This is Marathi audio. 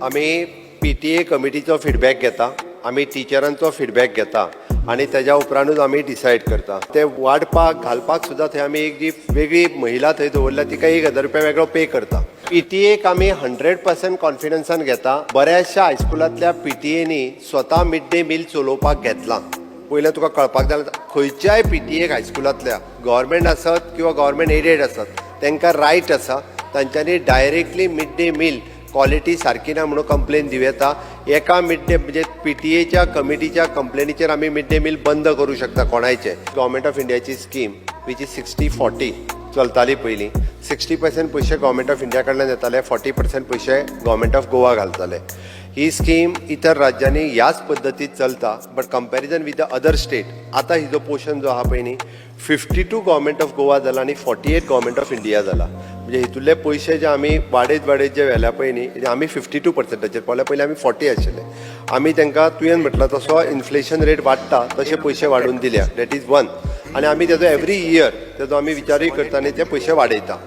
आम्ही PTA कमिटीचो फीडबॅक घेता, आम्ही टिचरांचो फीडबॅक घेता आणि त्याच्या उपरांतूच आम्ही डिसायड करता. ते वाडपाक घालपाक सुद्दां थंय आमी एक जी वेगळी महिला थंय दवरल्या तिका 1000 रुपया वेगळो पे करता. PTAक आमी 100% कॉन्फिडन्सान घेता. बऱ्याचशा हायस्कुलांतल्या PTAनी स्वता मिड डे मील चलोवपाक घेतलां. पयलें तुका कळपाक जाय खंयच्याय PTAक हायस्कुलांतल्या गव्हर्मेंट आसत किंवा गव्हर्मेंट एडेड आसत तांकां रायट आसा तांच्यांनी directly mid day meal quality सारकी ना म्हणून कंप्लेन दिवं येता. एका मिड डे म्हणजे PTAच्या कमिटीच्या कंप्लेनीचेर आमी मिड डे मील बंद करूं शकता कोणायचे. गव्हर्मेंट ऑफ इंडियाची स्कीम वीच इज 60-40 चलताली पयलीं. 60% पयशे गव्हर्मेंट ऑफ इंडिया कडल्यान येताले, 40% पयशे गव्हर्मेंट ऑफ गोवा घालताले. ही स्कीम इतर राज्यांनी ह्याच पद्दतीत चलता, but comparison with the other state आतां हिजो पोर्शन जो आहा पळय न्ही 52 गव्हर्मेंट ऑफ गोवा जाला आनी 48 गव्हर्मेंट ऑफ इंडिया जाला. म्हणजे हितूंतले पयशे जे आमी वाडयत जे व्हेल्या पळय न्ही आमी 52%चेर पावल्या. पयलीं आमी 40 आशिल्ले. आमी तांकां तुवें म्हटलां तसो इन्फ्लेशन रेट वाडटा तशे पयशे वाडोवन दिल्या. That is one. आनी आमी तेजो एवरी इयर तेजो आमी विचारूय करता आनी ते पयशे वाडयता.